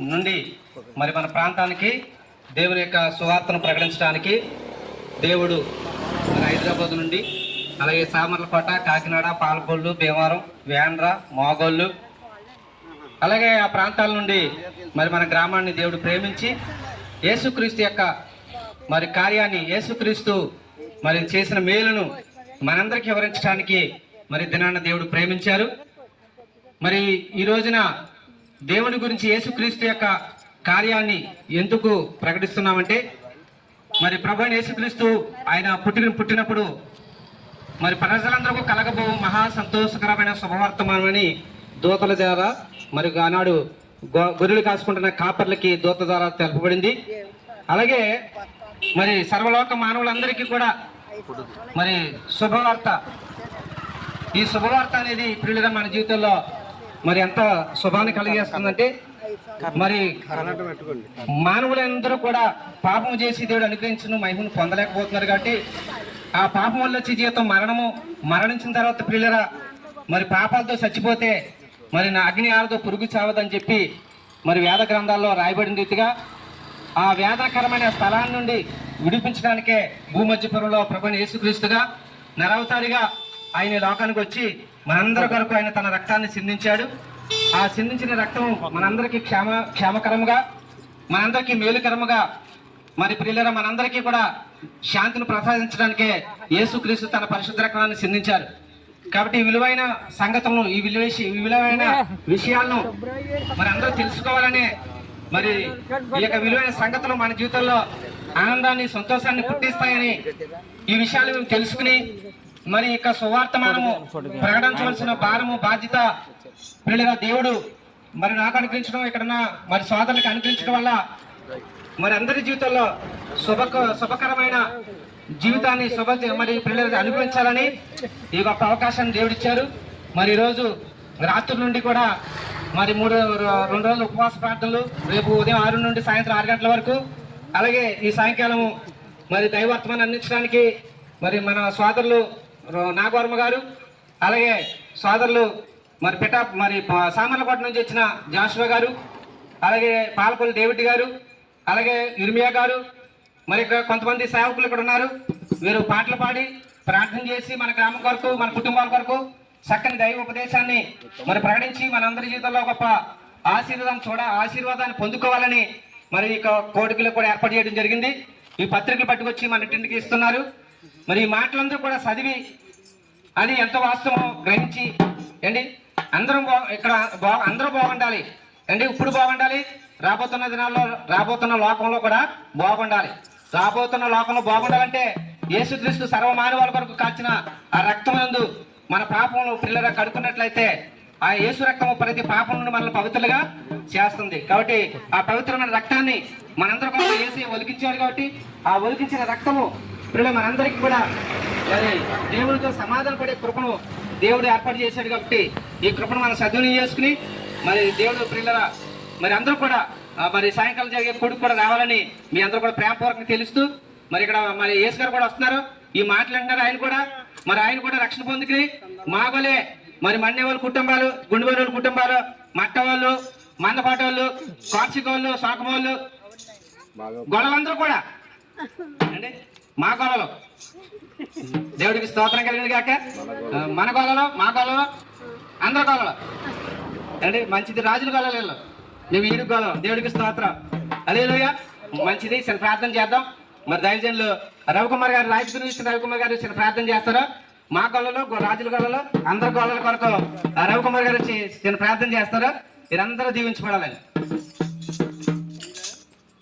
నుండి మరి మన ప్రాంతానికి దేవుని యొక్క సువార్తను ప్రకటించడానికి దేవుడు మరి హైదరాబాద్ నుండి, అలాగే సామర్లకోట, కాకినాడ, పాలకొల్లు, భీమవరం, వేండ్ర, మోగోళ్ళు, అలాగే ఆ ప్రాంతాల నుండి మరి మన గ్రామాన్ని దేవుడు ప్రేమించి యేసుక్రీస్తు యొక్క మరి కార్యాన్ని, యేసుక్రీస్తు మరి చేసిన మేలును మనందరికీ వివరించడానికి మరి దినాన్న దేవుడు ప్రేమించారు. మరి ఈ రోజున దేవుని గురించి, యేసుక్రీస్తు యొక్క కార్యాన్ని ఎందుకు ప్రకటిస్తున్నామంటే, మరి ప్రభువైన యేసుక్రీస్తు ఆయన పుట్టినప్పుడు మరి ప్రజలందరూ కలగబో మహా సంతోషకరమైన శుభవర్తమానమని దూతల ద్వారా మరి ఆనాడు గొర్రెలు కాసుకుంటున్న కాపర్లకి దూత ద్వారా తెలుపబడింది. అలాగే మరి సర్వలోక మానవులందరికీ కూడా మరి శుభవార్త, ఈ శుభవార్త అనేది ప్రియులుగా మన జీవితంలో మరి ఎంత శుభాన్ని కలిగేస్తుందంటే, మరి మానవులందరూ కూడా పాపం చేసి దేవుడు అనుగ్రహించిన మహిమను పొందలేకపోతున్నారు. కాబట్టి ఆ పాపం వల్ల వచ్చే జీవితం మరణించిన తర్వాత ప్రియులరా మరి పాపాలతో చచ్చిపోతే మరి నా అగ్ని ఆరదో పురుగు చావదని చెప్పి మరి వేద గ్రంథాల్లో రాయబడిన రీతిగా ఆ వేదకరమైన స్థలాన్ని నుండి విడిపించడానికే భూమధ్యపురంలో ప్రభువైన యేసుక్రీస్తుగా నరవతారిగా ఆయన లోకానికి వచ్చి మనందరి కొరకు ఆయన తన రక్తాన్ని సిందించాడు. ఆ సిందించిన రక్తం మనందరికీ క్షేమకరముగా, మనందరికీ మేలుకరముగా, మరి ప్రియులరా మనందరికీ కూడా శాంతిని ప్రసాదించడానికే యేసుక్రీస్తు తన పరిశుద్ధ రక్తాన్ని సిందించారు. కాబట్టి ఈ విలువైన సంగతులను, ఈ విలువైన విషయాలను మరి అందరూ తెలుసుకోవాలనే మరి ఈ యొక్క విలువైన సంగతులు మన జీవితంలో ఆనందాన్ని, సంతోషాన్ని పుట్టిస్తాయని ఈ విషయాలు మేము తెలుసుకుని మరి ఇక సువార్తమానము ప్రకటించవలసిన భారము, బాధ్యత పిల్లగా దేవుడు మరి నాకు అనుగ్రహించడం, ఇక్కడ మరి సోదరులకు అనుగ్రహించడం వల్ల మరి అందరి జీవితంలో శుభకరమైన జీవితాన్ని మరి పిల్లలకు అనుగ్రహించాలని ఈ గొప్ప అవకాశాన్ని దేవుడిచ్చారు. మరి ఈరోజు రాత్రి నుండి కూడా మరి 2 రోజులు ఉపవాస ప్రార్థనలు, రేపు ఉదయం 6 నుండి సాయంత్రం 6 గంటల వరకు, అలాగే ఈ సాయంకాలం మరి దైవర్తమాన్ని అందించడానికి మరి మన సోదరులు నాగవర్మ గారు, అలాగే సోదరులు మరి మరి సామర్లకోట నుంచి వచ్చిన జాషువా గారు, అలాగే పాలకొల్లు డేవిడ్ గారు, అలాగే ఇర్మియా గారు, మరి ఇక్కడ కొంతమంది సేవకులు ఇక్కడ ఉన్నారు. వీరు పాటలు పాడి ప్రార్థన చేసి మన గ్రామం కొరకు, మన కుటుంబాల కొరకు చక్కని దైవ ఉపదేశాన్ని మరి ప్రకటించి మనందరి జీవితంలో గొప్ప ఆశీర్వాదాన్ని పొందుకోవాలని మరి ఇక కోడికలు కూడా ఏర్పాటు చేయడం జరిగింది. ఈ పత్రికలు పట్టుకొచ్చి మన ఇంటికి ఇస్తున్నారు. మరి ఈ మాటలందరూ కూడా చదివి అది ఎంత వాస్తవమో గ్రహించి అండి అందరం ఇక్కడ అందరూ బాగుండాలి అండి. ఇప్పుడు బాగుండాలి, రాబోతున్న దినాల్లో, రాబోతున్న లోకంలో కూడా బాగుండాలి. రాబోతున్న లోకంలో బాగుండాలంటే యేసుక్రీస్తు సర్వమానవాళి కొరకు కాచిన ఆ రక్తమందు మన పాపంలో పిల్లగా కడుక్కున్నట్లయితే ఆ యేసు రక్తము ప్రతి పాపం నుండి మనల్ని పవిత్రులుగా చేస్తుంది. కాబట్టి ఆ పవిత్రమైన రక్తాన్ని మనందరూ కూడా వేసి ఒలికించాడు. కాబట్టి ఆ ఒలికించిన రక్తము పిల్లలు మనందరికీ కూడా మరి దేవుడితో సమాధాన పడే కృపను దేవుడు ఏర్పాటు చేశాడు. కాబట్టి ఈ కృపను మనం సద్వినియోగం చేసుకుని మరి దేవుడు పిల్లల మరి అందరూ కూడా మరి సాయంకాలం జరిగే కొడుకు కూడా రావాలని మీ అందరూ కూడా ప్రేమపూర్వకంగా తెలుస్తూ మరి ఇక్కడ మరి యేసు గారు కూడా వస్తున్నారు. ఈ మాటలంటారు ఆయన కూడా రక్షణ పొందుకుని మాగోలే మరి మన్నేవాళ్ళ కుటుంబాలు, గుండెవాళ్ళ కుటుంబాలు, మట్ట వాళ్ళు, మందపాటి వాళ్ళు, కార్షిక వాళ్ళు, సాకమోళ్ళు, గొడవలందరూ కూడా అంటే మా గొడవలు దేవుడికి స్తోత్రం కలిగింది కాక, మన గొడవలు, మా గొడవలు, అందరి గొడవలు అంటే మంచిది. రాజుల గొడవలు మేము ఈడు గొడవ, దేవుడికి స్తోత్రం. హల్లెలూయా. మంచిది. చిన్న ప్రార్థన చేద్దాం. మరి దైవజనులు రవికుమార్ గారు, రాజకీయ రవికుమార్ గారు చిన్న ప్రార్థన చేస్తారు. మా గొల్లలో, రాజుల గొల్లలో, అందరి గొల్లల కొరకు రవికుమార్ గారు చిన్న ప్రార్థన చేస్తారు. మీరందరూ దీవించబడాలని.